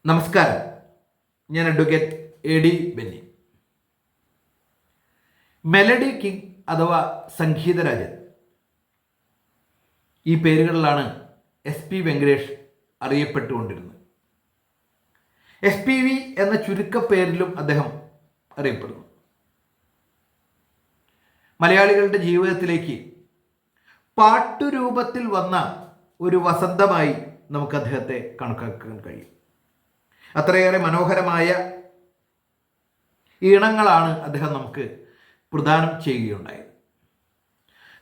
നമസ്കാരം. ഞാൻ advocate A D Benny. Melody king അഥവാ സംഗീതരാജൻ, ഈ പേരുകളിലാണ് എസ് പി വെങ്കടേഷ് അറിയപ്പെട്ടുകൊണ്ടിരുന്നത്. എസ് പി വി എന്ന ചുരുക്കപ്പേരിലും അദ്ദേഹം അറിയപ്പെടുന്നു. മലയാളികളുടെ ജീവിതത്തിലേക്ക് പാട്ടുരൂപത്തിൽ വന്ന ഒരു വസന്തമായി നമുക്ക് അദ്ദേഹത്തെ കണക്കാക്കാൻ കഴിയും. അത്രയേറെ മനോഹരമായ ഈണങ്ങളാണ് അദ്ദേഹം നമുക്ക് പ്രദാനം ചെയ്യുകയുണ്ടായത്.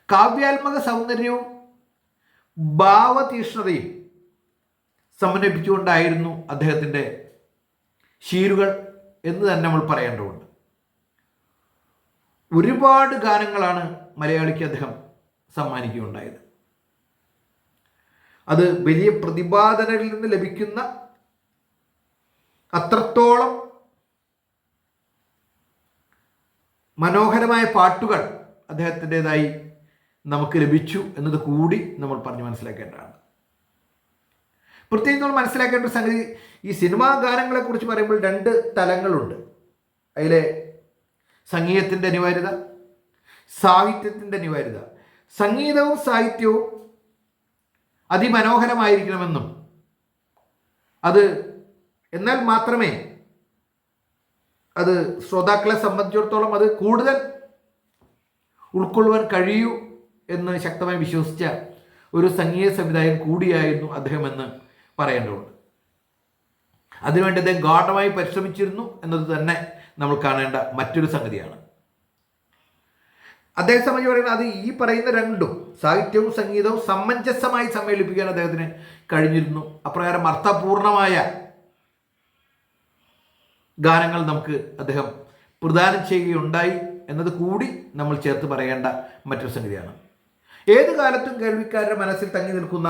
കാവ്യാത്മക സൗന്ദര്യവും ഭാവതീഷ്ണതയും സമന്വയിപ്പിച്ചുകൊണ്ടായിരുന്നു അദ്ദേഹത്തിൻ്റെ ശീലുകൾ എന്ന് തന്നെ നമ്മൾ പറയേണ്ടതുണ്ട്. ഒരുപാട് ഗാനങ്ങളാണ് മലയാളിക്ക് അദ്ദേഹം സമ്മാനിക്കുകയുണ്ടായത്. അത് വലിയ പ്രതിപാദനയിൽ നിന്ന് ലഭിക്കുന്ന അത്രത്തോളം മനോഹരമായ പാട്ടുകൾ അദ്ദേഹത്തിൻ്റെതായി നമുക്ക് ലഭിച്ചു എന്നത് കൂടി നമ്മൾ പറഞ്ഞ് മനസ്സിലാക്കേണ്ടതാണ്. പ്രത്യേകം നമ്മൾ മനസ്സിലാക്കേണ്ട ഒരു സംഗതി, ഈ സിനിമാ ഗാനങ്ങളെക്കുറിച്ച് പറയുമ്പോൾ രണ്ട് തലങ്ങളുണ്ട്. അതിലെ സംഗീതത്തിൻ്റെ അനിവാര്യത, സാഹിത്യത്തിൻ്റെ അനിവാര്യത. സംഗീതവും സാഹിത്യവും അതിമനോഹരമായിരിക്കണമെന്നും അത് എന്നാൽ മാത്രമേ അത് ശ്രോതാക്കളെ സംബന്ധിച്ചിടത്തോളം അത് കൂടുതൽ ഉൾക്കൊള്ളുവാൻ കഴിയൂ എന്ന് ശക്തമായി വിശ്വസിച്ച ഒരു സംഗീത സംവിധായകൻ കൂടിയായിരുന്നു അദ്ദേഹം എന്ന് പറയേണ്ടതുണ്ട്. അതിനുവേണ്ടി അദ്ദേഹം ഗാഢമായി പരിശ്രമിച്ചിരുന്നു എന്നത് തന്നെ നമ്മൾ കാണേണ്ട മറ്റൊരു സംഗതിയാണ്. അദ്ദേഹത്തെ സംബന്ധിച്ച് പറയുന്നത് അത് ഈ പറയുന്ന രണ്ടും, സാഹിത്യവും സംഗീതവും സമഞ്ജസമായി സമ്മേളിപ്പിക്കാൻ അദ്ദേഹത്തിന് കഴിഞ്ഞിരുന്നു. അപ്രകാരം അർത്ഥപൂർണമായ ഗാനങ്ങൾ നമുക്ക് അദ്ദേഹം പ്രദാനം ചെയ്യുകയുണ്ടായി എന്നത് കൂടി നമ്മൾ ചേർത്ത് പറയേണ്ട മറ്റൊരു സംഗതിയാണ്. ഏത് കാലത്തും കേൾവിക്കാരുടെ മനസ്സിൽ തങ്ങി നിൽക്കുന്ന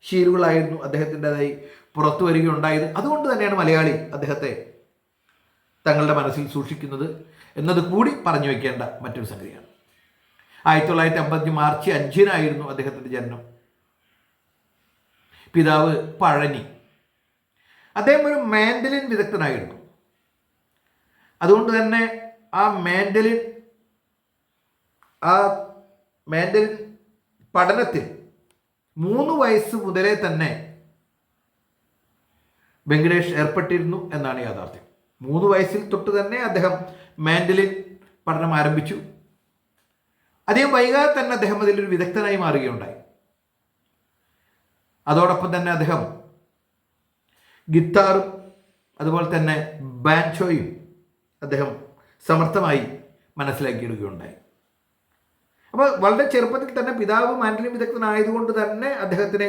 ശീലുകളായിരുന്നു അദ്ദേഹത്തിൻ്റെതായി പുറത്തു വരികയുണ്ടായത്. അതുകൊണ്ട് തന്നെയാണ് മലയാളി അദ്ദേഹത്തെ തങ്ങളുടെ മനസ്സിൽ സൂക്ഷിക്കുന്നത് എന്നത് കൂടി പറഞ്ഞു വയ്ക്കേണ്ട മറ്റൊരു സംഗതിയാണ്. 1950 മാർച്ച് 5 അദ്ദേഹത്തിൻ്റെ ജനനം. പിതാവ് പഴനി. അദ്ദേഹം ഒരു മാൻഡലിൻ വിദഗ്ധനായിരുന്നു. അതുകൊണ്ട് തന്നെ ആ മാൻഡലിൻ പഠനത്തിൽ 3 വയസ്സ് മുതലേ തന്നെ വെങ്കടേഷ് ഏർപ്പെട്ടിരുന്നു എന്നാണ് യാഥാർത്ഥ്യം. 3 വയസ്സിൽ തൊട്ട് തന്നെ അദ്ദേഹം മാൻഡലിൻ പഠനം ആരംഭിച്ചു. അധികം വൈകാതെ തന്നെ അദ്ദേഹം അതിലൊരു വിദഗ്ധനായി മാറുകയുണ്ടായി. അതോടൊപ്പം തന്നെ അദ്ദേഹം ഗിത്താറും അതുപോലെ തന്നെ ബാൻജോയും അദ്ദേഹം സമർത്ഥമായി മനസ്സിലാക്കിയെടുക്കുകയുണ്ടായി. അപ്പോൾ വളരെ ചെറുപ്പത്തിൽ തന്നെ പിതാവ് മാൻഡലിൻ വിദഗ്ധനായതുകൊണ്ട് തന്നെ അദ്ദേഹത്തിന്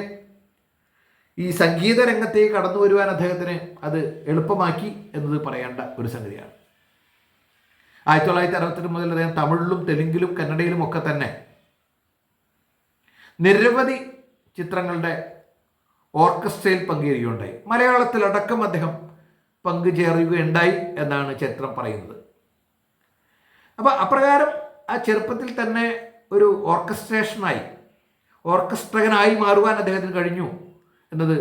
ഈ സംഗീത രംഗത്തേക്ക് കടന്നു വരുവാൻ അദ്ദേഹത്തിന് അത് എളുപ്പമാക്കി എന്നത് പറയേണ്ട ഒരു സംഗതിയാണ്. 1968 മുതൽ അദ്ദേഹം തമിഴിലും തെലുങ്കിലും കന്നഡയിലും ഒക്കെ തന്നെ നിരവധി ചിത്രങ്ങളുടെ ഓർക്കസ്ട്രയിൽ പങ്കുചേരുകയുണ്ടായി. മലയാളത്തിലടക്കം അദ്ദേഹം പങ്കുചേരുകയുണ്ടായി എന്നാണ് ചരിത്രം പറയുന്നത്. അപ്പോൾ അപ്രകാരം ആ ചെറുപ്പത്തിൽ തന്നെ ഒരു ഓർക്കസ്ട്രകനായി മാറുവാൻ അദ്ദേഹത്തിന് കഴിഞ്ഞു എന്നത്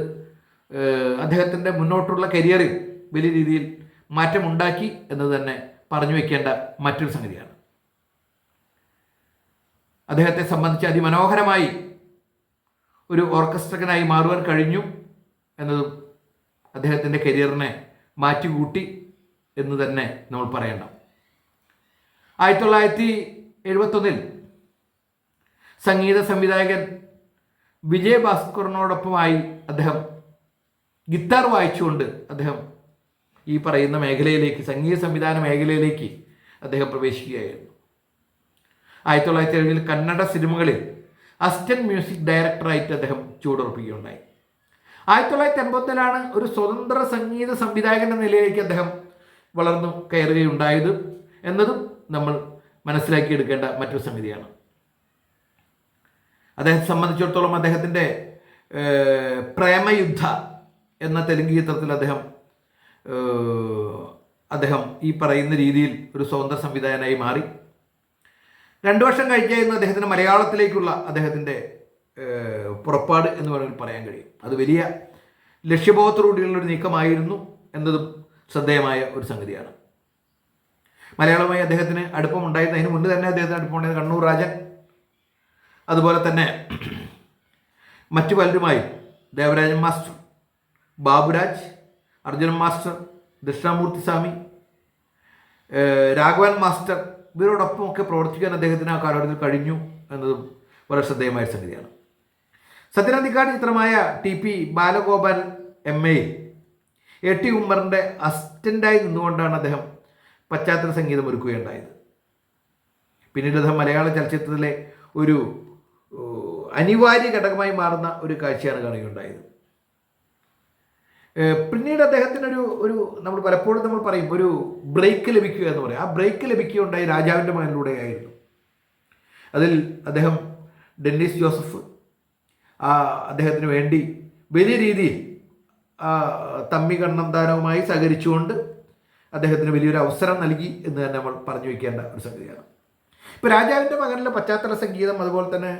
അദ്ദേഹത്തിൻ്റെ മുന്നോട്ടുള്ള കരിയറിൽ വലിയ രീതിയിൽ മാറ്റമുണ്ടാക്കി എന്നത് തന്നെ പറഞ്ഞു വയ്ക്കേണ്ട മറ്റൊരു സംഗതിയാണ്. അദ്ദേഹത്തെ സംബന്ധിച്ച് അതിമനോഹരമായി ഒരു ഓർക്കസ്ട്രകനായി മാറുവാൻ കഴിഞ്ഞു എന്നതും അദ്ദേഹത്തിൻ്റെ കരിയറിനെ മാറ്റിക്കൂട്ടി എന്ന് തന്നെ നമ്മൾ പറയണം. 1971 സംഗീത സംവിധായകൻ വിജയഭാസ്കറിനോടൊപ്പമായി അദ്ദേഹം ഗിത്താർ വായിച്ചുകൊണ്ട് അദ്ദേഹം ഈ പറയുന്ന മേഖലയിലേക്ക്, സംഗീത സംവിധാന മേഖലയിലേക്ക് അദ്ദേഹം പ്രവേശിക്കുകയായിരുന്നു. 1970 കന്നഡ സിനിമകളിൽ അസിസ്റ്റന്റ് മ്യൂസിക് ഡയറക്ടറായിട്ട് അദ്ദേഹം ചുവടുറപ്പിക്കുകയുണ്ടായി. 1980 ഒരു സ്വതന്ത്ര സംഗീത സംവിധായകൻ എന്ന നിലയിലേക്ക് അദ്ദേഹം വളർന്നു കയറുകയുണ്ടായത് എന്നതും നമ്മൾ മനസ്സിലാക്കിയെടുക്കേണ്ട മറ്റൊരു സംഗതിയാണ്. അദ്ദേഹത്തെ സംബന്ധിച്ചിടത്തോളം അദ്ദേഹത്തിൻ്റെ പ്രേമയുദ്ധ എന്ന തെലുങ്ക് ചിത്രത്തിൽ അദ്ദേഹം ഈ പറയുന്ന രീതിയിൽ ഒരു സ്വതന്ത്ര സംവിധായകനായി മാറി. 2 വർഷം കഴിഞ്ഞായിരുന്നു അദ്ദേഹത്തിന് മലയാളത്തിലേക്കുള്ള അദ്ദേഹത്തിൻ്റെ പുറപ്പാട് എന്ന് വേണമെങ്കിൽ പറയാൻ കഴിയും. അത് വലിയ ലക്ഷ്യബോധത്തോടുകൂടിയുള്ളൊരു നീക്കമായിരുന്നു എന്നതും ശ്രദ്ധേയമായ ഒരു സംഗതിയാണ്. മലയാളവുമായി അദ്ദേഹത്തിന് അടുപ്പമുണ്ടായിരുന്നു. അതിന് മുന്നേ തന്നെ അദ്ദേഹത്തിന് അടുപ്പമുണ്ടായത് കണ്ണൂർ രാജൻ, അതുപോലെ തന്നെ മറ്റു പലരുമായി ദേവരാജൻ മാസ്റ്റർ, ബാബുരാജ്, അർജുനൻ മാസ്റ്റർ, ദക്ഷിണാമൂർത്തി സ്വാമി, രാഘവൻ മാസ്റ്റർ, ഇവരോടൊപ്പമൊക്കെ പ്രവർത്തിക്കാൻ അദ്ദേഹത്തിന് ആ കാലഘട്ടത്തിൽ കഴിഞ്ഞു എന്നതും വളരെ ശ്രദ്ധേയമായ സംഗതിയാണ്. സത്യനന്ദിക്കാട് ചിത്രമായ TP ബാലഗോപാൽ MA AT ഉമ്മറിൻ്റെ അസിസ്റ്റൻ്റായി നിന്നുകൊണ്ടാണ് അദ്ദേഹം പശ്ചാത്തല സംഗീതം ഒരുക്കുകയുണ്ടായത്. പിന്നീട് അദ്ദേഹം മലയാള ചലച്ചിത്രത്തിലെ ഒരു അനിവാര്യ ഘടകമായി മാറുന്ന ഒരു കാഴ്ചയാണ് കാണുകയുണ്ടായത്. പിന്നീട് അദ്ദേഹത്തിനൊരു നമ്മൾ പലപ്പോഴും നമ്മൾ പറയും ഒരു ബ്രേക്ക് ലഭിക്കുക എന്ന് പറയും. ആ ബ്രേക്ക് ലഭിക്കുകയുണ്ടായി രാജാവിൻ്റെ മകനിലൂടെയായിരുന്നു. അതിൽ അദ്ദേഹം ഡെന്നിസ് ജോസഫ് അദ്ദേഹത്തിന് വേണ്ടി വലിയ രീതിയിൽ തമ്മി കണ്ണന്താനവുമായി സഹകരിച്ചുകൊണ്ട് അദ്ദേഹത്തിന് വലിയൊരു അവസരം നൽകി എന്ന് തന്നെ നമ്മൾ പറഞ്ഞു വയ്ക്കേണ്ട ഒരു സംഗതിയാണ്. ഇപ്പോൾ രാജാവിൻ്റെ മകനിലെ പശ്ചാത്തല സംഗീതം, അതുപോലെ തന്നെ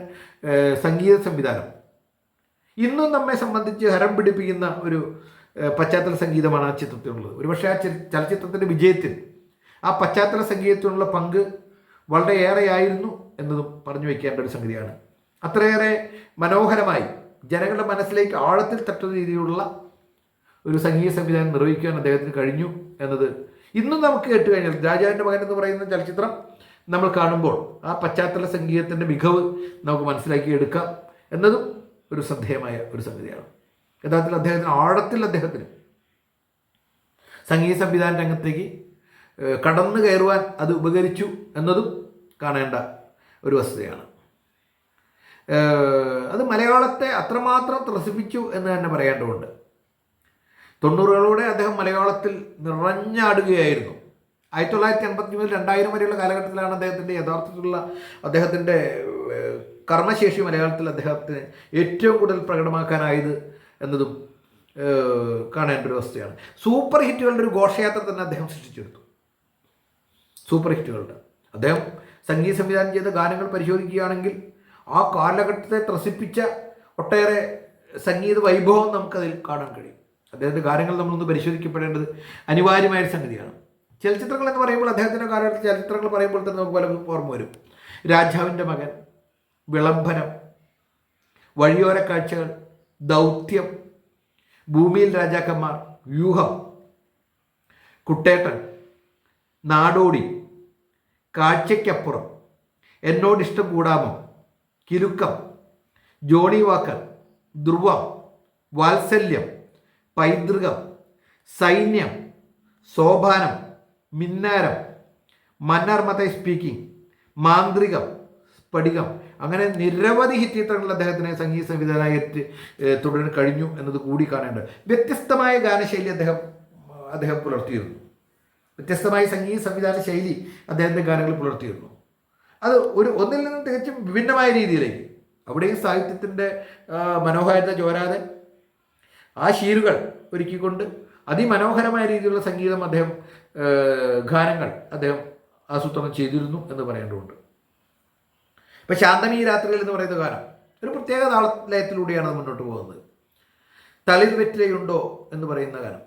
സംഗീത സംവിധാനം ഇന്നും നമ്മെ സംബന്ധിച്ച് ഹരം പിടിപ്പിക്കുന്ന ഒരു പശ്ചാത്തല സംഗീതമാണ് ആ ചിത്രത്തിനുള്ളത്. ഒരുപക്ഷെ ആ ചലച്ചിത്രത്തിൻ്റെ വിജയത്തിൽ ആ പശ്ചാത്തല സംഗീതത്തിനുള്ള പങ്ക് വളരെയേറെയായിരുന്നു എന്നതും പറഞ്ഞു വയ്ക്കേണ്ട ഒരു സംഗതിയാണ്. അത്രയേറെ മനോഹരമായി ജനങ്ങളുടെ മനസ്സിലേക്ക് ആഴത്തിൽ തട്ടുന്ന രീതിയിലുള്ള ഒരു സംഗീത സംവിധാനം നിർവഹിക്കാൻ അദ്ദേഹത്തിന് കഴിഞ്ഞു എന്നത് ഇന്നും നമുക്ക് കേട്ട് കഴിഞ്ഞാൽ രാജാവിൻ്റെ മകൻ എന്ന് പറയുന്ന ചലച്ചിത്രം നമ്മൾ കാണുമ്പോൾ ആ പശ്ചാത്തല സംഗീതത്തിൻ്റെ മികവ് നമുക്ക് മനസ്സിലാക്കി എടുക്കാം എന്നതും ഒരു ശ്രദ്ധേയമായ ഒരു സംഗതിയാണ്. യഥാർത്ഥത്തിൽ അദ്ദേഹത്തിന് സംഗീത സംവിധാന രംഗത്തേക്ക് കടന്നു കയറുവാൻ അത് ഉപകരിച്ചു എന്നതും കാണേണ്ട ഒരു വസ്തുതയാണ്. അത് മലയാളത്തെ അത്രമാത്രം ത്രസിപ്പിച്ചു എന്ന് തന്നെ പറയേണ്ടതുണ്ട്. 90കളോടെ അദ്ദേഹം മലയാളത്തിൽ നിറഞ്ഞാടുകയായിരുന്നു. 1980 മുതൽ 2000 വരെയുള്ള കാലഘട്ടത്തിലാണ് യഥാർത്ഥത്തിലുള്ള അദ്ദേഹത്തിൻ്റെ കർമ്മശേഷി മലയാളത്തിൽ അദ്ദേഹത്തിന് ഏറ്റവും കൂടുതൽ പ്രകടമാക്കാനായത് എന്നതും കാണേണ്ട ഒരു അവസ്ഥയാണ്. സൂപ്പർ ഹിറ്റുകളുടെ ഒരു ഘോഷയാത്ര തന്നെ അദ്ദേഹം സൃഷ്ടിച്ചെടുത്തു. സൂപ്പർ ഹിറ്റുകളുടെ അദ്ദേഹം സംഗീത സംവിധാനം ചെയ്ത ഗാനങ്ങൾ പരിശോധിക്കുകയാണെങ്കിൽ ആ കാലഘട്ടത്തെ ത്രസിപ്പിച്ച ഒട്ടേറെ സംഗീത വൈഭവം നമുക്കതിൽ കാണാൻ കഴിയും. അദ്ദേഹത്തിൻ്റെ ഗാനങ്ങൾ നമ്മളൊന്ന് പരിശോധിക്കപ്പെടേണ്ടത് അനിവാര്യമായ സംഗതിയാണ്. ചലച്ചിത്രങ്ങൾ എന്ന് പറയുമ്പോൾ അദ്ദേഹത്തിൻ്റെ കാലഘട്ടത്തിൽ ചലച്ചിത്രങ്ങൾ പറയുമ്പോൾ തന്നെ നമുക്ക് പല ഓർമ്മ വരും. രാജാവിൻ്റെ മകൻ, വിളംബരം, വഴിയോര കാഴ്ചകൾ, ദൗത്യം, ഭൂമിയിൽ രാജാക്കന്മാർ, വ്യൂഹം, കുട്ടേട്ടൻ, നാടോടി, കാഴ്ചയ്ക്കപ്പുറം, എന്നോടിഷ്ടം കൂടാമോ, കിലുക്കം, ജോണി വാക്കർ, ധ്രുവം, വാത്സല്യം, പൈതൃകം, സൈന്യം, സോപാനം, മിന്നാരം, മന്നാർ മത്തായി സ്പീക്കിംഗ്, മാന്ത്രികം, സ്ഫടികം, അങ്ങനെ നിരവധി ഹിറ്റ് ചിത്രങ്ങളിൽ അദ്ദേഹത്തിന് സംഗീത സംവിധാനമായിട്ട് തുടരാൻ കഴിഞ്ഞു എന്നത് കൂടി കാണേണ്ടത്. വ്യത്യസ്തമായ ഗാനശൈലി അദ്ദേഹം പുലർത്തിയിരുന്നു. വ്യത്യസ്തമായ സംഗീത സംവിധാന ശൈലി അദ്ദേഹത്തിൻ്റെ ഗാനങ്ങൾ പുലർത്തിയിരുന്നു. അത് ഒന്നിൽ നിന്നും തികച്ചും വിഭിന്നമായ രീതിയിലേക്ക് അവിടെയും സാഹിത്യത്തിൻ്റെ മനോഹാരിത ചോരാതെ ആ ശീലുകൾ ഒരുക്കിക്കൊണ്ട് അതിമനോഹരമായ രീതിയിലുള്ള സംഗീതം ഗാനങ്ങൾ അദ്ദേഹം ആസൂത്രണം ചെയ്തിരുന്നു എന്ന് പറയേണ്ടതുണ്ട്. ഇപ്പം ശാന്തമീ രാത്രികൾ എന്ന് പറയുന്ന ഗാനം ഒരു പ്രത്യേക താളലയത്തിലൂടെയാണ് മുന്നോട്ട് പോകുന്നത്. തളിർ വെറ്റിലയുണ്ടോ എന്ന് പറയുന്ന ഗാനം,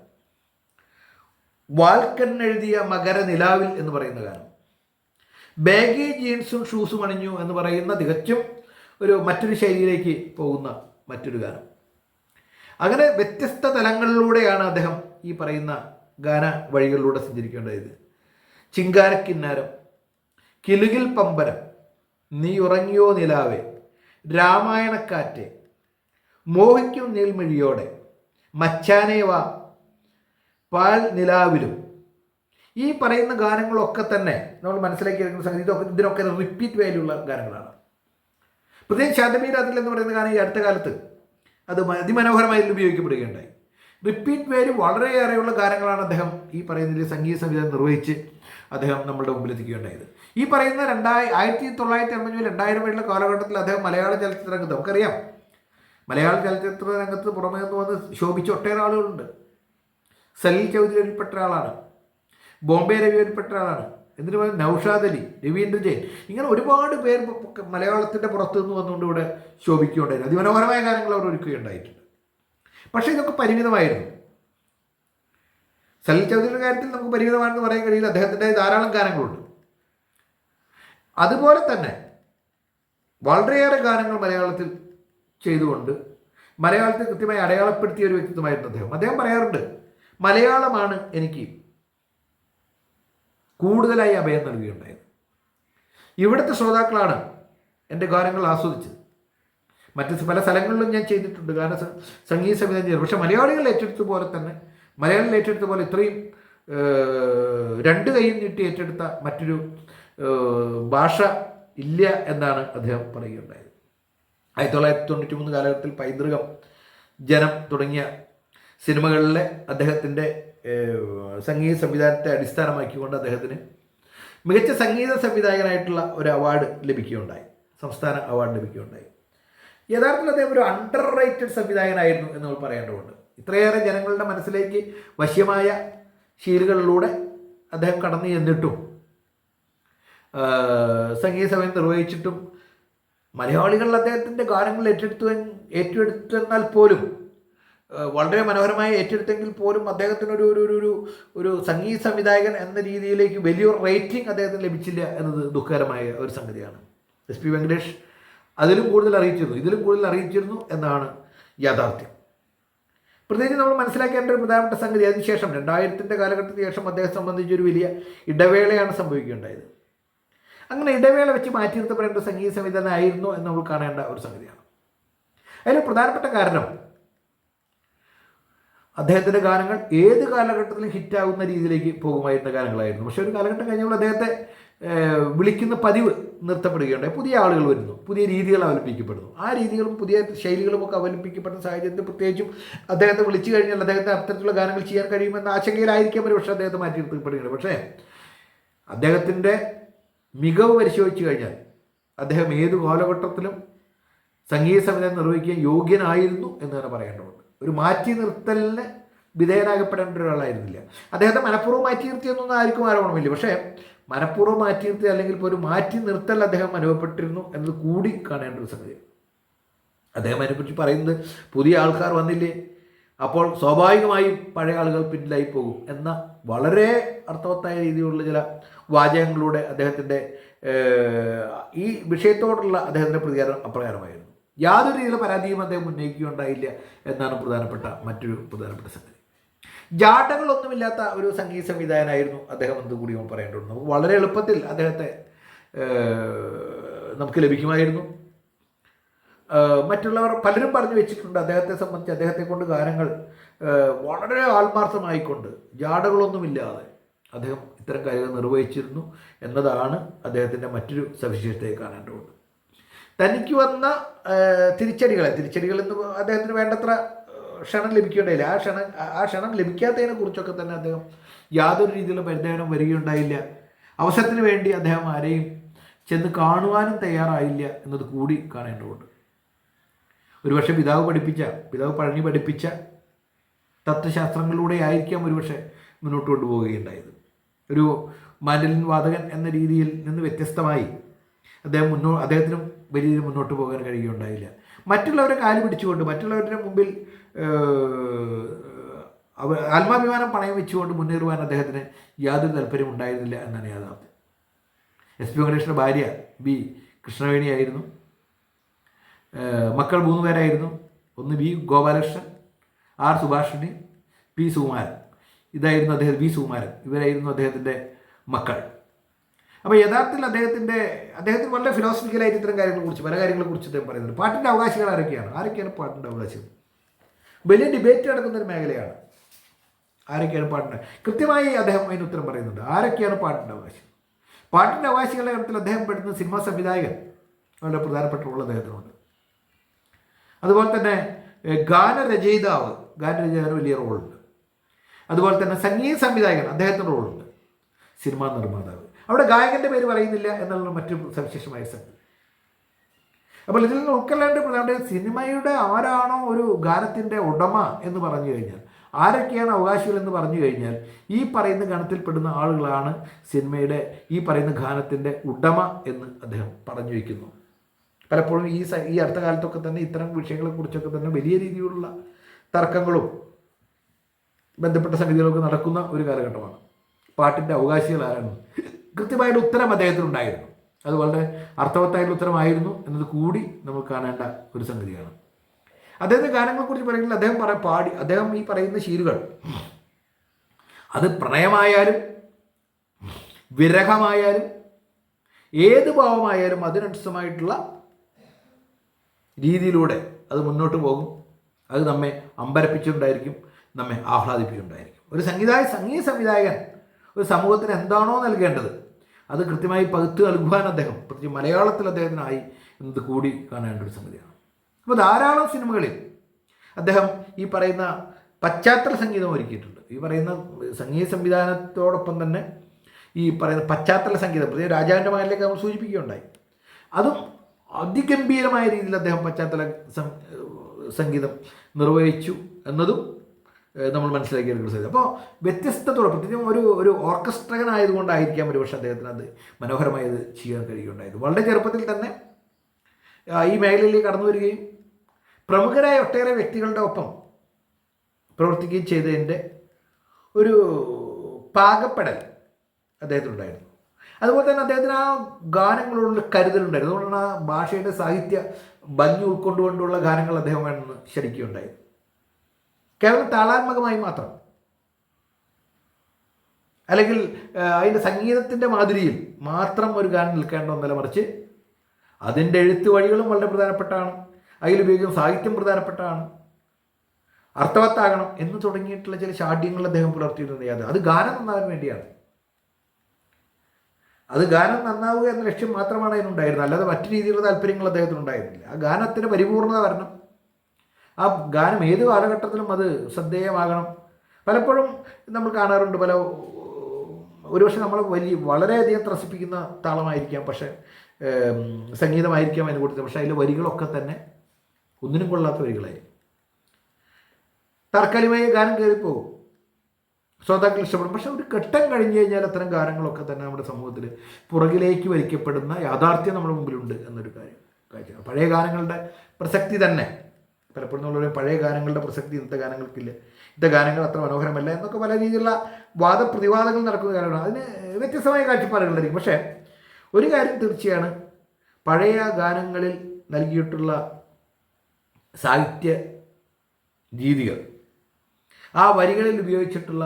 വാൽക്കൻ എഴുതിയ മകര നിലാവിൽ എന്ന് പറയുന്ന ഗാനം, ബാഗി ജീൻസും ഷൂസും അണിഞ്ഞു എന്ന് പറയുന്ന തികച്ചും മറ്റൊരു ശൈലിയിലേക്ക് പോകുന്ന മറ്റൊരു ഗാനം. അങ്ങനെ വ്യത്യസ്ത തലങ്ങളിലൂടെയാണ് അദ്ദേഹം ഈ പറയുന്ന ഗാന വഴികളിലൂടെ സഞ്ചരിക്കേണ്ടത്. ചിങ്കാരക്കിന്നാരം, കിലുകിൽ പമ്പരം, നീ ഉറങ്ങിയോ നിലാവേ, രാമായണക്കാറ്റ്, മോഹിക്കും നീൽമിഴിയോടെ, മച്ചാനേവാ, പാൽ നിലാവിലും, ഈ പറയുന്ന ഗാനങ്ങളൊക്കെ തന്നെ നമ്മൾ മനസ്സിലാക്കിയിരിക്കുന്ന സംഗീതം ഇതിനൊക്കെ റിപ്പീറ്റ് വാല്യുള്ള ഗാനങ്ങളാണ്. പ്രത്യേകം ശാന്തമീ രാത്രികൾ എന്ന് പറയുന്ന ഗാനം ഈ അടുത്ത കാലത്ത് അത് അതിമനോഹരമായി ഉപയോഗിക്കപ്പെടുകയുണ്ടായി. റിപ്പീറ്റ് വാല്യൂ വളരെയേറെയുള്ള ഗാനങ്ങളാണ് അദ്ദേഹം ഈ പറയുന്നതിൽ സംഗീത സംവിധാനം നിർവഹിച്ച് അദ്ദേഹം നമ്മളുടെ മുമ്പിലെത്തിക്കുകയുണ്ടായത്. ഈ പറയുന്ന 1980 മുതൽ 2000 വരെയുള്ള കാലഘട്ടത്തിൽ അദ്ദേഹം മലയാള ചലച്ചിത്ര രംഗത്ത് നമുക്കറിയാം, മലയാള ചലച്ചിത്ര രംഗത്ത് പുറമേ നിന്ന് വന്ന് ശോഭിച്ച ഒട്ടേറെ ആളുകളുണ്ട്. സലീൽ ചൗധരിയിൽപ്പെട്ട ആളാണ്, ബോംബെ രവിയിൽപ്പെട്ട ആളാണ്, എന്നിട്ട് പറയുന്നത് നൗഷാദ് അലി, രവീന്ദ്ര ജെയിൻ, ഇങ്ങനെ ഒരുപാട് പേർ മലയാളത്തിൻ്റെ പുറത്തു നിന്ന് വന്നുകൊണ്ട് ഇവിടെ ശോഭിക്കുകയുണ്ടായിരുന്നു. അതിമനോഹരമായ ഗാനങ്ങൾ അവർ ഒരുക്കുകയുണ്ടായിട്ടുണ്ട്. പക്ഷേ ഇതൊക്കെ പരിമിതമായിരുന്നു. സലിൽ ചൗധരിയുടെ കാര്യത്തിൽ നമുക്ക് പരിമിതമാണെന്ന് പറയാൻ കഴിയില്ല. അദ്ദേഹത്തിൻ്റെ ധാരാളം ഗാനങ്ങളുണ്ട്. അതുപോലെ തന്നെ വളരെയേറെ ഗാനങ്ങൾ മലയാളത്തിൽ ചെയ്തുകൊണ്ട് മലയാളത്തെ കൃത്യമായി അടയാളപ്പെടുത്തിയ ഒരു വ്യക്തിത്വമായിരുന്നു അദ്ദേഹം. അദ്ദേഹം പറയാറുണ്ട്, മലയാളമാണ് എനിക്ക് കൂടുതലായി അഭയം നൽകുകയുണ്ടായത്. ഇവിടുത്തെ ശ്രോതാക്കളാണ് എൻ്റെ ഗാനങ്ങൾ ആസ്വദിച്ചത്. മറ്റ് പല സ്ഥലങ്ങളിലും ഞാൻ ചെയ്തിട്ടുണ്ട്, സംഗീത സംവിധാനം ചെയ്തു. പക്ഷേ മലയാളികൾ ഏറ്റെടുത്ത പോലെ തന്നെ മലയാളികൾ ഏറ്റെടുത്ത പോലെ ഇത്രയും രണ്ട് കൈയും നീട്ടി ഏറ്റെടുത്ത മറ്റൊരു ഭാഷ ഇല്ല എന്നാണ് അദ്ദേഹം പറയുകയുണ്ടായത്. 1993 കാലഘട്ടത്തിൽ പൈതൃകം, ജനം തുടങ്ങിയ സിനിമകളിലെ അദ്ദേഹത്തിൻ്റെ സംഗീത സംവിധാനത്തെ അടിസ്ഥാനമാക്കിക്കൊണ്ട് അദ്ദേഹത്തിന് മികച്ച സംഗീത സംവിധായകനായിട്ടുള്ള ഒരു അവാർഡ് ലഭിക്കുകയുണ്ടായി, സംസ്ഥാന അവാർഡ് ലഭിക്കുകയുണ്ടായി. യഥാർത്ഥത്തിൽ അദ്ദേഹം ഒരു അണ്ടർ റേറ്റഡ് സംവിധായകനായിരുന്നു എന്ന് നമ്മൾ പറയേണ്ടതുണ്ട്. ഇത്രയേറെ ജനങ്ങളുടെ മനസ്സിലേക്ക് വശ്യമായ ശീലുകളിലൂടെ അദ്ദേഹം കടന്നു ചെന്നിട്ടും സംഗീത സമയം നിർവഹിച്ചിട്ടും മലയാളികൾ അദ്ദേഹത്തിൻ്റെ ഗാനങ്ങൾ ഏറ്റെടുത്തെന്നാൽ പോലും വളരെ മനോഹരമായി ഏറ്റെടുത്തെങ്കിൽ പോലും അദ്ദേഹത്തിന് ഒരു സംഗീത സംവിധായകൻ എന്ന രീതിയിലേക്ക് വലിയൊരു റേറ്റിംഗ് അദ്ദേഹത്തിന് ലഭിച്ചില്ല എന്നത് ദുഃഖകരമായ ഒരു സംഗതിയാണ്. SP വെങ്കടേഷ് ഇതിലും കൂടുതൽ അറിയിച്ചിരുന്നു എന്നാണ് യാഥാർത്ഥ്യം. പ്രത്യേകിച്ച് നമ്മൾ മനസ്സിലാക്കേണ്ട ഒരു പ്രധാനപ്പെട്ട സംഗതി, അതിനുശേഷം 2000 കാലഘട്ടത്തിന് ശേഷം അദ്ദേഹത്തെ സംബന്ധിച്ചൊരു വലിയ ഇടവേളയാണ് സംഭവിക്കുകയുണ്ടായത്. അങ്ങനെ ഇടവേള വെച്ച് മാറ്റി നിർത്തപ്പെടേണ്ട ഒരു സംഗീത സംവിധാനമായിരുന്നു എന്ന് നമ്മൾ കാണേണ്ട ഒരു സംഗതിയാണ്. അതിന് പ്രധാനപ്പെട്ട കാരണം അദ്ദേഹത്തിൻ്റെ ഗാനങ്ങൾ ഏത് കാലഘട്ടത്തിലും ഹിറ്റാകുന്ന രീതിയിലേക്ക് പോകുമായിരുന്ന ഗാനങ്ങളായിരുന്നു. പക്ഷേ ഒരു കാലഘട്ടം കഴിഞ്ഞപ്പോൾ അദ്ദേഹത്തെ വിളിക്കുന്ന പതിവ് നിർത്തപ്പെടുകയുണ്ടായി. പുതിയ ആളുകൾ വരുന്നു, പുതിയ രീതികൾ അവലംബിക്കപ്പെടുന്നു. ആ രീതികളും പുതിയ ശൈലികളുമൊക്കെ അവലംബിക്കപ്പെടുന്ന സാഹചര്യത്തിൽ പ്രത്യേകിച്ചും അദ്ദേഹത്തെ വിളിച്ചു കഴിഞ്ഞാൽ അദ്ദേഹത്തെ അത്തരത്തിലുള്ള ഗാനങ്ങൾ ചെയ്യാൻ കഴിയുമെന്ന ആശങ്കയിലായിരിക്കാം ഒരു പക്ഷേ അദ്ദേഹത്തെ മാറ്റി നിർത്തപ്പെടുകയുണ്ട്. പക്ഷേ അദ്ദേഹത്തിൻ്റെ മികവ് പരിശോധിച്ച് കഴിഞ്ഞാൽ അദ്ദേഹം ഏത് കാലഘട്ടത്തിലും സംഗീത സംവിധാനം നിർവഹിക്കാൻ യോഗ്യനായിരുന്നു എന്ന് തന്നെ പറയേണ്ടതുണ്ട്. ഒരു മാറ്റി നിർത്തലിന് വിധേയനാകപ്പെടേണ്ട ഒരാളായിരുന്നില്ല. അദ്ദേഹത്തെ മനഃപൂർവ്വം മാറ്റി നിർത്തിയെന്നൊന്നും ആർക്കും ആരോപണമില്ല. പക്ഷേ മനഃപൂർവ്വം മാറ്റി നിർത്തി അല്ലെങ്കിൽ ഇപ്പോൾ ഒരു മാറ്റി നിർത്തൽ അദ്ദേഹം അനുഭവപ്പെട്ടിരുന്നു എന്നത് കൂടി കാണേണ്ട ഒരു സംഗതി. അദ്ദേഹം അതിനെക്കുറിച്ച് പറയുന്നത്, പുതിയ ആൾക്കാർ വന്നില്ലേ, അപ്പോൾ സ്വാഭാവികമായും പഴയ ആളുകൾ പിന്നിലായി പോകും എന്ന വളരെ അർത്ഥവത്തായ രീതിയിലുള്ള ചില വാചകങ്ങളിലൂടെ അദ്ദേഹത്തിൻ്റെ ഈ വിഷയത്തോടുള്ള അദ്ദേഹത്തിൻ്റെ പ്രതികരണം അപ്രകാരമായിരുന്നു. യാതൊരു രീതിയിലുള്ള പരാതിയും അദ്ദേഹം ഉന്നയിക്കുകയുണ്ടായില്ല എന്നാണ് മറ്റൊരു പ്രധാനപ്പെട്ട സംഗതി. ജാടകളൊന്നുമില്ലാത്ത ഒരു സംഗീത സംവിധായകനായിരുന്നു അദ്ദേഹം എന്ന് കൂടി നമ്മൾ പറയേണ്ടതുണ്ട്. നമുക്ക് വളരെ എളുപ്പത്തിൽ അദ്ദേഹത്തെ നമുക്ക് ലഭിക്കുമായിരുന്നു. മറ്റുള്ളവർ പലരും പറഞ്ഞു വെച്ചിട്ടുണ്ട് അദ്ദേഹത്തെ സംബന്ധിച്ച്, അദ്ദേഹത്തെ കൊണ്ട് ഗാനങ്ങൾ വളരെ ആത്മാർത്ഥമായിക്കൊണ്ട് ജാടകളൊന്നുമില്ലാതെ അദ്ദേഹം ഇത്തരം കാര്യങ്ങൾ നിർവഹിച്ചിരുന്നു എന്നതാണ് അദ്ദേഹത്തിൻ്റെ മറ്റൊരു സവിശേഷതയെ കാണേണ്ടതുണ്ട്. തനിക്ക് വന്ന തിരിച്ചടികളെന്ന് അദ്ദേഹത്തിന് വേണ്ടത്ര ക്ഷണം ലഭിക്കുകയുണ്ടായില്ല. ആ ക്ഷണം ലഭിക്കാത്തതിനെ കുറിച്ചൊക്കെ തന്നെ അദ്ദേഹം യാതൊരു രീതിയിലുള്ള പരിദേവനം വരികയുണ്ടായില്ല. അവസരത്തിന് വേണ്ടി അദ്ദേഹം ആരെയും ചെന്ന് കാണുവാനും തയ്യാറായില്ല എന്നത് കൂടി കാണേണ്ടതുണ്ട്. ഒരുപക്ഷെ പിതാവ് പഴനി പഠിപ്പിച്ച തത്വശാസ്ത്രങ്ങളിലൂടെ ആയിരിക്കാം ഒരുപക്ഷെ മുന്നോട്ട് കൊണ്ടുപോവുകയുണ്ടായത്. ഒരു മാൻഡലിൻ വാദകൻ എന്ന രീതിയിൽ നിന്ന് വ്യത്യസ്തമായി അദ്ദേഹത്തിനും വലിയ രീതിയിൽ മുന്നോട്ട് പോകാൻ കഴിയുകയുണ്ടായില്ല. മറ്റുള്ളവരെ കാല് പിടിച്ചുകൊണ്ട്, മറ്റുള്ളവരുടെ മുമ്പിൽ ആത്മാഭിമാനം പണയം വെച്ചുകൊണ്ട് മുന്നേറുവാൻ അദ്ദേഹത്തിന് യാതൊരു താല്പര്യം ഉണ്ടായിരുന്നില്ല എന്നാണ് യാഥാർത്ഥ്യം. SP വെങ്കടേഷിൻ്റെ ഭാര്യ B കൃഷ്ണവേണിയായിരുന്നു. മക്കൾ 3 പേരായിരുന്നു. ഒന്ന് B Gopalakrishnan, R Subhashini, P Sukumaran. ഇതായിരുന്നു V സുകുമാരൻ. ഇവരായിരുന്നു അദ്ദേഹത്തിൻ്റെ മക്കൾ. അപ്പോൾ യഥാർത്ഥത്തിൽ അദ്ദേഹത്തിന് വളരെ ഫിലോസഫിക്കലായിട്ട് ഇത്തരം പല കാര്യങ്ങളെക്കുറിച്ച് അദ്ദേഹം പറയുന്നുണ്ട്. പാട്ടിൻ്റെ അവകാശികൾ ആരൊക്കെയാണ് പാട്ടിൻ്റെ അവകാശികൾ? വലിയ ഡിബേറ്റ് നടക്കുന്നൊരു മേഖലയാണ്. ആരൊക്കെയാണ് പാട്ടിൻ്റെ, കൃത്യമായി അദ്ദേഹം അതിന് ഉത്തരം പറയുന്നുണ്ട്. ആരൊക്കെയാണ് പാട്ടിൻ്റെ അവകാശികൾ? പാട്ടിൻ്റെ അവകാശികളുടെ കാര്യത്തിൽ അദ്ദേഹം പെടുന്ന സിനിമാ സംവിധായകൻ വളരെ പ്രധാനപ്പെട്ട റോൾ അദ്ദേഹത്തിനുണ്ട്. അതുപോലെ തന്നെ ഗാനരചയിതാവിന് വലിയ റോളുണ്ട്. അതുപോലെ തന്നെ സംഗീത സംവിധായകൻ, അദ്ദേഹത്തിൻ്റെ റോളുണ്ട്. സിനിമാ നിർമ്മാതാവ്, അവിടെ ഗായകൻ്റെ പേര് പറയുന്നില്ല എന്നുള്ള മറ്റൊരു സവിശേഷമായ സംഗതി. അപ്പോൾ ഇതിൽ നിന്ന് ഉൾക്കൊള്ളേണ്ട പ്രധാന സിനിമയുടെ ആരാണോ ഒരു ഗാനത്തിൻ്റെ ഉടമ എന്ന് പറഞ്ഞു കഴിഞ്ഞാൽ, ആരൊക്കെയാണ് അവകാശികൾ എന്ന് പറഞ്ഞു കഴിഞ്ഞാൽ, ഈ പറയുന്ന ഗണത്തിൽപ്പെടുന്ന ആളുകളാണ് സിനിമയുടെ ഈ പറയുന്ന ഗാനത്തിൻ്റെ ഉടമ എന്ന് അദ്ദേഹം പറഞ്ഞു വയ്ക്കുന്നു. പലപ്പോഴും ഈ അടുത്ത കാലത്തൊക്കെ തന്നെ ഇത്തരം വിഷയങ്ങളെക്കുറിച്ചൊക്കെ തന്നെ വലിയ രീതിയിലുള്ള തർക്കങ്ങളും ബന്ധപ്പെട്ട സംഗതികളൊക്കെ നടക്കുന്ന ഒരു കാലഘട്ടമാണ്. പാട്ടിൻ്റെ അവകാശികൾ ആരാണ്? കൃത്യമായിട്ട് ഉത്തരം അദ്ദേഹത്തിനുണ്ടായിരുന്നു. അത് വളരെ അർത്ഥവത്തായിട്ടുള്ള ഉത്തരമായിരുന്നു എന്നത് കൂടി നമ്മൾ കാണേണ്ട ഒരു സംഗതിയാണ്. അദ്ദേഹത്തിൻ്റെ ഗാനങ്ങളെക്കുറിച്ച് പറയുന്നത് അദ്ദേഹം ഈ പറയുന്ന ശീലുകൾ അത് പ്രണയമായാലും വിരഹമായാലും ഏത് ഭാവമായാലും അതിനനുസൃതമായിട്ടുള്ള രീതിയിലൂടെ അത് മുന്നോട്ട് പോകും. അത് നമ്മെ അമ്പരപ്പിച്ചിട്ടുണ്ടായിരിക്കും, നമ്മെ ആഹ്ലാദിപ്പിച്ചിട്ടുണ്ടായിരിക്കും. ഒരു സംഗീത സംവിധായകൻ ഒരു സമൂഹത്തിന് എന്താണോ നൽകേണ്ടത് അത് കൃത്യമായി പകുത്ത് നൽകുവാൻ അദ്ദേഹം, പ്രത്യേകിച്ച് മലയാളത്തിൽ അദ്ദേഹത്തിനായി എന്നത് കൂടി കാണേണ്ട ഒരു സംഗതിയാണ്. അപ്പോൾ ധാരാളം സിനിമകളിൽ അദ്ദേഹം ഈ പറയുന്ന പശ്ചാത്തല സംഗീതം ഒരുക്കിയിട്ടുണ്ട്. ഈ പറയുന്ന സംഗീത സംവിധാനത്തോടൊപ്പം തന്നെ ഈ പറയുന്ന പശ്ചാത്തല സംഗീതം, പ്രത്യേകിച്ച് രാജാവിൻ്റെ മകനിലേക്ക് നമ്മൾ സൂചിപ്പിക്കുകയുണ്ടായി. അതും അതിഗംഭീരമായ രീതിയിൽ അദ്ദേഹം പശ്ചാത്തല സംഗീതം നിർവഹിച്ചു എന്നതും നമ്മൾ മനസ്സിലാക്കിയെടുക്കുന്ന സാധ്യത. അപ്പോൾ വ്യത്യസ്തത്തോടെ, പ്രത്യേകിച്ചും ഒരു ഓർക്കസ്ട്രകനായതുകൊണ്ടായിരിക്കാം ഒരു പക്ഷേ അദ്ദേഹത്തിന് അത് മനോഹരമായി അത് ചെയ്യാൻ കഴിയുകയുണ്ടായത്. വളരെ ചെറുപ്പത്തിൽ തന്നെ ഈ മേഖലയിലേക്ക് കടന്നു വരികയും പ്രമുഖരായ ഒട്ടേറെ വ്യക്തികളുടെ ഒപ്പം പ്രവർത്തിക്കുകയും ചെയ്തതിൻ്റെ ഒരു പാകപ്പെടൽ അദ്ദേഹത്തിനുണ്ടായിരുന്നു. അതുപോലെ തന്നെ അദ്ദേഹത്തിന് ആ ഗാനങ്ങളോടുള്ള കരുതലുണ്ടായിരുന്നു. അതുകൊണ്ടാണ് ആ ഭാഷയുടെ സാഹിത്യ ഭംഗി ഉൾക്കൊണ്ടുകൊണ്ടുള്ള ഗാനങ്ങൾ അദ്ദേഹം വേണമെന്ന് ശരിക്കുകയുണ്ടായി. കേവലം താളാത്മകമായി മാത്രം, അല്ലെങ്കിൽ അതിൻ്റെ സംഗീതത്തിൻ്റെ മാധുരിയിൽ മാത്രം ഒരു ഗാനം നിൽക്കേണ്ട ഒന്നല്ല, മറിച്ച് അതിൻ്റെ എഴുത്ത് വഴികളും വളരെ പ്രധാനപ്പെട്ടാണ്, അതിലുപയോഗിക്കുന്ന സാഹിത്യം പ്രധാനപ്പെട്ടാണ്, അർത്ഥവത്താകണം എന്ന് തുടങ്ങിയിട്ടുള്ള ചില ശാഠ്യങ്ങൾ അദ്ദേഹം പുലർത്തിയിരുന്നത്. അത് ഗാനം നന്നാവാൻ വേണ്ടിയാണ്. അത് ഗാനം നന്നാവുക എന്ന ലക്ഷ്യം മാത്രമാണ് അതിനുണ്ടായിരുന്നത്, അല്ലാതെ മറ്റു രീതിയിലുള്ള താല്പര്യങ്ങൾ അദ്ദേഹത്തിനുണ്ടായിരുന്നില്ല. ആ ഗാനത്തിൻ്റെ പരിപൂർണത വരണം, ആ ഗാനം ഏത് കാലഘട്ടത്തിലും അത് ശ്രദ്ധേയമാകണം. പലപ്പോഴും നമ്മൾ കാണാറുണ്ട്, ഒരുപക്ഷെ നമ്മളെ വളരെയധികം ത്രസിപ്പിക്കുന്ന താളമായിരിക്കാം, പക്ഷേ സംഗീതമായിരിക്കാം അതിന് കൊടുത്തത്, പക്ഷേ അതിലെ വരികളൊക്കെ തന്നെ ഒന്നിനും കൊള്ളാത്ത വരികളായിരിക്കും. താൽക്കാലികമായ ഗാനം കയറിപ്പോകും, ശ്രോതാക്കൾ ഇഷ്ടപ്പെടും. പക്ഷെ ഒരു ഘട്ടം കഴിഞ്ഞ് കഴിഞ്ഞാൽ അത്തരം ഗാനങ്ങളൊക്കെ തന്നെ നമ്മുടെ സമൂഹത്തിൽ പുറകിലേക്ക് വലിക്കപ്പെടുന്ന യാഥാർത്ഥ്യം നമ്മുടെ മുമ്പിലുണ്ട് എന്നൊരു കാര്യം. പഴയ ഗാനങ്ങളുടെ പ്രസക്തി തന്നെ പലപ്പോഴും നമ്മളൊരു പഴയ ഗാനങ്ങളുടെ പ്രസക്തി ഇന്നത്തെ ഗാനങ്ങൾക്കില്ല, ഇന്നത്തെ ഗാനങ്ങൾ അത്ര മനോഹരമല്ല എന്നൊക്കെ പല രീതിയിലുള്ള വാദപ്രതിവാദങ്ങൾ നടക്കുന്ന കാലമാണ്. അതിന് വ്യത്യസ്തമായ കാഴ്ചപ്പാടുകളായിരിക്കും. പക്ഷേ ഒരു കാര്യം തീർച്ചയാണ്, പഴയ ഗാനങ്ങളിൽ നൽകിയിട്ടുള്ള സാഹിത്യ രീതികൾ, ആ വരികളിൽ ഉപയോഗിച്ചിട്ടുള്ള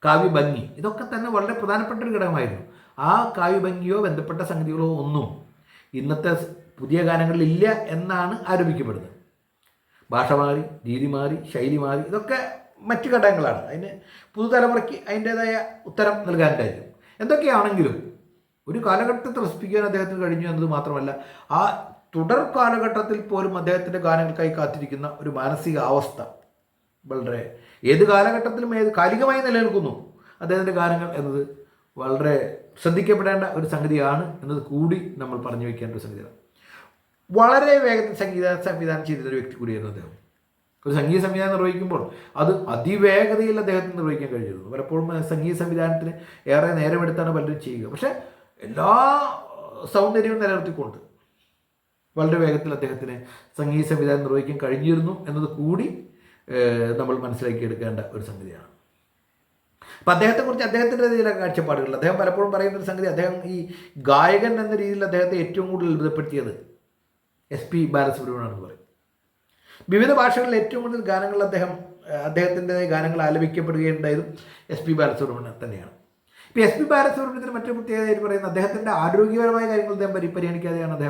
കാവ്യഭംഗി, ഇതൊക്കെ തന്നെ വളരെ പ്രധാനപ്പെട്ട ഒരു ഘടകമായിരുന്നു. ആ കാവ്യഭംഗിയോ ബന്ധപ്പെട്ട സംഗതികളോ ഒന്നും ഇന്നത്തെ പുതിയ ഗാനങ്ങളിൽ ഇല്ല എന്നാണ് ആരോപിക്കപ്പെടുന്നത്. ഭാഷ മാറി, രീതി മാറി, ശൈലി മാറി, ഇതൊക്കെ മറ്റു ഘടകങ്ങളാണ്. അതിന് പുതുതലമുറയ്ക്ക് അതിൻ്റേതായ ഉത്തരം നൽകാനുണ്ടായിരിക്കും. എന്തൊക്കെയാണെങ്കിലും ഒരു കാലഘട്ടത്തെ ത്രസിപ്പിക്കാൻ അദ്ദേഹത്തിന് കഴിഞ്ഞു എന്നത് മാത്രമല്ല, ആ തുടർ കാലഘട്ടത്തിൽ പോലും അദ്ദേഹത്തിൻ്റെ ഗാനങ്ങൾക്കായി കാത്തിരിക്കുന്ന ഒരു മാനസിക അവസ്ഥ വളരെ ഏത് കാലഘട്ടത്തിലും കാലികമായി നിലനിൽക്കുന്നു അദ്ദേഹത്തിൻ്റെ ഗാനങ്ങൾ എന്നത് വളരെ ശ്രദ്ധിക്കപ്പെടേണ്ട ഒരു സംഗതിയാണ് എന്നത് കൂടി നമ്മൾ പറഞ്ഞു വയ്ക്കേണ്ട ഒരു സംഗതിയാണ്. വളരെ വേഗത്തിൽ സംവിധാനം ചെയ്തൊരു വ്യക്തി കൂടിയായിരുന്നു അദ്ദേഹം. ഒരു സംഗീത സംവിധാനം നിർവഹിക്കുമ്പോൾ അത് അതിവേഗതയിൽ അദ്ദേഹത്തിന് നിർവഹിക്കാൻ കഴിഞ്ഞിരുന്നു. പലപ്പോഴും സംഗീത സംവിധാനത്തിന് ഏറെ നേരമെടുത്താണ് പലരും ചെയ്യുക. പക്ഷേ എല്ലാ സൗന്ദര്യവും നിലനിർത്തിക്കൊണ്ട് വളരെ വേഗത്തിൽ അദ്ദേഹത്തിന് സംഗീത സംവിധാനം നിർവഹിക്കാൻ കഴിഞ്ഞിരുന്നു എന്നത് കൂടി നമ്മൾ മനസ്സിലാക്കിയെടുക്കേണ്ട ഒരു സംഗതിയാണ്. അപ്പം അദ്ദേഹത്തെക്കുറിച്ച് അദ്ദേഹത്തിൻ്റെ ചില കാഴ്ചപ്പാടുകൾ, അദ്ദേഹം പലപ്പോഴും പറയുന്നൊരു സംഗതി, അദ്ദേഹം ഈ ഗായകൻ എന്ന രീതിയിൽ അദ്ദേഹത്തെ ഏറ്റവും കൂടുതൽ അത്ഭുതപ്പെടുത്തിയത് SP ബാലസുബ്രഹ്മണ്യമാണെന്ന് പറയും. വിവിധ ഭാഷകളിൽ ഏറ്റവും കൂടുതൽ ഗാനങ്ങൾ അദ്ദേഹത്തിൻ്റെ ഗാനങ്ങൾ ആലപിക്കപ്പെടുകയുണ്ടായതും SP ബാലസുബ്രഹ്മണ്യം തന്നെയാണ്. ഇപ്പോൾ SP ബാലസുബ്രഹ്മണ്യത്തിന് മറ്റൊരു പ്രത്യേകതയായിട്ട് പറയുന്നത് അദ്ദേഹത്തിൻ്റെ ആരോഗ്യപരമായ കാര്യങ്ങൾ അദ്ദേഹം പരിഗണിക്കാതെയാണ്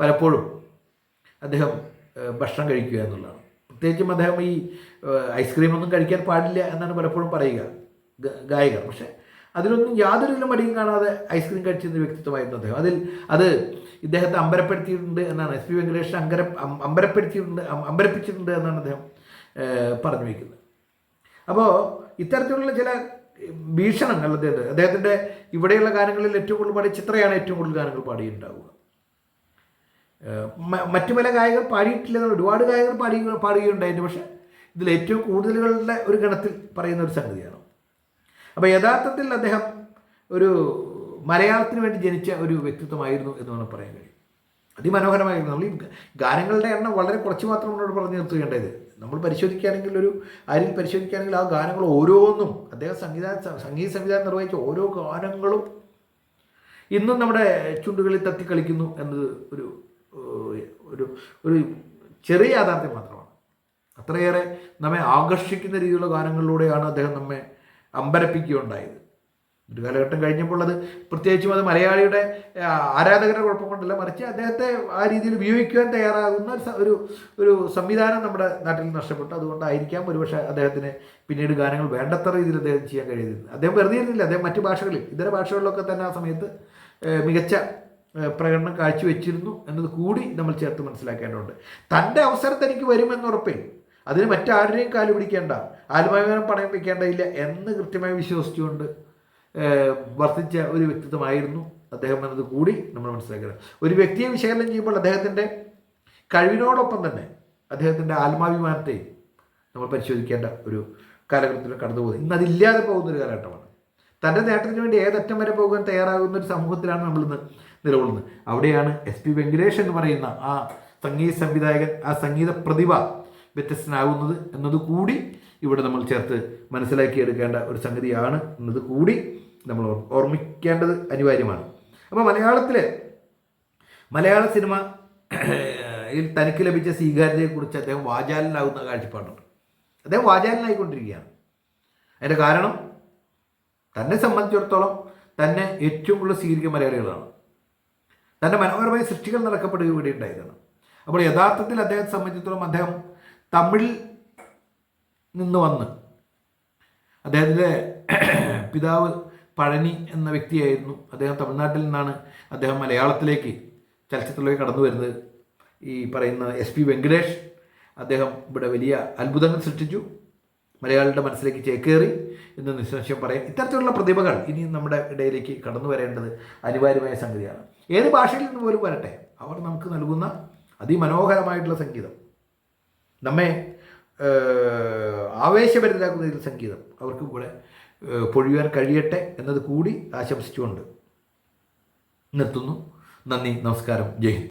പലപ്പോഴും അദ്ദേഹം ഭക്ഷണം കഴിക്കുക എന്നുള്ളതാണ്. പ്രത്യേകിച്ചും അദ്ദേഹം ഈ ഐസ്ക്രീമൊന്നും കഴിക്കാൻ പാടില്ല എന്നാണ് പലപ്പോഴും പറയുക ഗായകർ. പക്ഷേ അതിലൊന്നും യാതൊരു മടിയും കാണാതെ ഐസ്ക്രീം കഴിച്ചിരുന്ന വ്യക്തിത്വമായിരുന്നു അദ്ദേഹം. അത് ഇദ്ദേഹത്തെ അമ്പരപ്പെടുത്തിയിട്ടുണ്ട് എന്നാണ് SP വെങ്കടേഷൻ അമ്പരപ്പിച്ചിട്ടുണ്ട് എന്നാണ് അദ്ദേഹം പറഞ്ഞു വയ്ക്കുന്നത്. അപ്പോൾ ഇത്തരത്തിലുള്ള ചില ഭീഷണങ്ങൾ അദ്ദേഹത്തിൻ്റെ ഇവിടെയുള്ള ഗാനങ്ങളിൽ ഏറ്റവും കൂടുതൽ പാടിയ ചിത്രയാണ് ഏറ്റവും കൂടുതൽ ഗാനങ്ങൾ പാടിയിട്ടുണ്ടാവുക. മറ്റു പല ഗായകർ പാടിയിട്ടില്ലെന്ന് ഒരുപാട് ഗായകർ പാടുകയുണ്ടായിരുന്നു. പക്ഷേ ഇതിൽ ഏറ്റവും കൂടുതലുകളുടെ ഒരു ഗണത്തിൽ പറയുന്ന ഒരു സംഗതിയാണ്. അപ്പോൾ യഥാർത്ഥത്തിൽ അദ്ദേഹം ഒരു മലയാളത്തിന് വേണ്ടി ജനിച്ച ഒരു വ്യക്തിത്വമായിരുന്നു എന്ന് വേണം പറയാൻ കഴിയും. അതിമനോഹരമായിരുന്നു. നമ്മൾ ഈ ഗാനങ്ങളുടെ എണ്ണം വളരെ കുറച്ച് മാത്രം നമ്മളോട് പറഞ്ഞു നിർത്തുകേണ്ടത്. നമ്മൾ പരിശോധിക്കുകയാണെങ്കിൽ അരിൽ പരിശോധിക്കുകയാണെങ്കിൽ ആ ഗാനങ്ങൾ ഓരോന്നും അദ്ദേഹം സംഗീത സംവിധാനം നിർവഹിച്ച ഓരോ ഗാനങ്ങളും ഇന്നും നമ്മുടെ ചുണ്ടുകളിൽ തത്തിക്കളിക്കുന്നു എന്നത് ഒരു ഒരു ഒരു ചെറിയ യാഥാർത്ഥ്യം മാത്രമാണ്. അത്രയേറെ നമ്മെ ആകർഷിക്കുന്ന രീതിയിലുള്ള ഗാനങ്ങളിലൂടെയാണ് അദ്ദേഹം നമ്മെ അമ്പരപ്പിക്കുകയുണ്ടായത്. ഒരു കാലഘട്ടം കഴിഞ്ഞപ്പോൾ അത് പ്രത്യേകിച്ചും അത് മലയാളിയുടെ ആരാധകരുടെ കുഴപ്പം കൊണ്ടല്ല, മറിച്ച് അദ്ദേഹത്തെ ആ രീതിയിൽ ഉപയോഗിക്കുവാൻ തയ്യാറാകുന്ന ഒരു സംവിധാനം നമ്മുടെ നാട്ടിൽ നഷ്ടപ്പെട്ടു. അതുകൊണ്ടായിരിക്കാം ഒരുപക്ഷെ അദ്ദേഹത്തിന് പിന്നീട് ഗാനങ്ങൾ വേണ്ടത്ര രീതിയിൽ അദ്ദേഹം ചെയ്യാൻ കഴിയുന്നത്. അദ്ദേഹം വെറുതെ ഇരുന്നില്ല, അദ്ദേഹം മറ്റു ഭാഷകളിൽ ഇതര ഭാഷകളിലൊക്കെ തന്നെ ആ സമയത്ത് മികച്ച പ്രകടനം കാഴ്ചവെച്ചിരുന്നു എന്നത് കൂടി നമ്മൾ ചേർത്ത് മനസ്സിലാക്കേണ്ടതുണ്ട്. തൻ്റെ അവസരം തനിക്ക് വരുമെന്നുറപ്പിൽ അതിന് മറ്റാരുടെയും കാല് പിടിക്കേണ്ട, ആത്മാഭിമാനം പണയം വയ്ക്കേണ്ടതില്ല എന്ന് കൃത്യമായി വിശ്വസിച്ചുകൊണ്ട് വർത്തിച്ച ഒരു വ്യക്തിത്വമായിരുന്നു അദ്ദേഹം എന്നത് കൂടി നമ്മൾ മനസ്സിലാക്കണം. ഒരു വ്യക്തിയെ വിശകലനം ചെയ്യുമ്പോൾ അദ്ദേഹത്തിൻ്റെ കഴിവിനോടൊപ്പം തന്നെ അദ്ദേഹത്തിൻ്റെ ആത്മാഭിമാനത്തെയും നമ്മൾ പരിശോധിക്കേണ്ട ഒരു കാലഘട്ടത്തിൽ കടന്നു പോകുന്നത്. ഇന്ന് അതില്ലാതെ പോകുന്നൊരു കാലഘട്ടമാണ്. തൻ്റെ നേട്ടത്തിന് വേണ്ടി ഏതറ്റം വരെ പോകാൻ തയ്യാറാകുന്ന ഒരു സമൂഹത്തിലാണ് നമ്മളിന്ന് നിലകൊള്ളുന്നത്. അവിടെയാണ് SP വെങ്കടേഷ് എന്ന് പറയുന്ന ആ സംഗീത സംവിധായകൻ, ആ സംഗീത പ്രതിഭ വ്യത്യസ്തനാകുന്നത് എന്നത് കൂടി ഇവിടെ നമ്മൾ ചേർത്ത് മനസ്സിലാക്കിയെടുക്കേണ്ട ഒരു സംഗതിയാണ് എന്നത് കൂടി നമ്മൾ ഓർമ്മിക്കേണ്ടത് അനിവാര്യമാണ്. അപ്പോൾ മലയാള സിനിമയിൽ തനിക്ക് ലഭിച്ച സ്വീകാര്യതയെക്കുറിച്ച് അദ്ദേഹം വാചാലനാകുന്ന കാഴ്ചപ്പാടുണ്ട്. അദ്ദേഹം വാചാലനായിക്കൊണ്ടിരിക്കുകയാണ്. അതിൻ്റെ കാരണം തന്നെ സംബന്ധിച്ചിടത്തോളം തന്നെ ഏറ്റവും കൂടുതൽ സ്വീകരിക്കുന്ന മലയാളികളാണ്. തൻ്റെ മനോഹരമായ സൃഷ്ടികൾ നടക്കപ്പെടുക ഇവിടെ ഉണ്ടായതാണ്. അപ്പോൾ യഥാർത്ഥത്തിൽ അദ്ദേഹത്തെ സംബന്ധിച്ചിടത്തോളം അദ്ദേഹം തമിഴിൽ നിന്ന് വന്ന്, അദ്ദേഹത്തിൻ്റെ പിതാവ് പഴനി എന്ന വ്യക്തിയായിരുന്നു. അദ്ദേഹം തമിഴ്നാട്ടിൽ നിന്നാണ് അദ്ദേഹം മലയാളത്തിലേക്ക് ചലച്ചിത്രത്തിലേക്ക് കടന്നു വരുന്നത്. ഈ പറയുന്ന SP വെങ്കടേഷ് അദ്ദേഹം ഇവിടെ വലിയ അത്ഭുതങ്ങൾ സൃഷ്ടിച്ചു, മലയാളികളുടെ മനസ്സിലേക്ക് ചേക്കേറി എന്ന് നിസ്സംശയം പറയാം. ഇത്തരത്തിലുള്ള പ്രതിഭകൾ ഇനിയും നമ്മുടെ ഇടയിലേക്ക് കടന്നു വരേണ്ടത് അനിവാര്യമായ സംഗതിയാണ്. ഏത് ഭാഷയിൽ നിന്ന് പോലും വരട്ടെ, അവർ നമുക്ക് നൽകുന്ന അതിമനോഹരമായിട്ടുള്ള സംഗീതം, നമ്മെ ആവേശഭരിതരാക്കുന്ന രീതിയിൽ സംഗീതം അവർക്ക് കൂടെ പൊഴിയുവാൻ കഴിയട്ടെ എന്നത് കൂടി ആശംസിച്ചുകൊണ്ട് നിർത്തുന്നു. നന്ദി, നമസ്കാരം, ജയ് ഹിന്ദ്.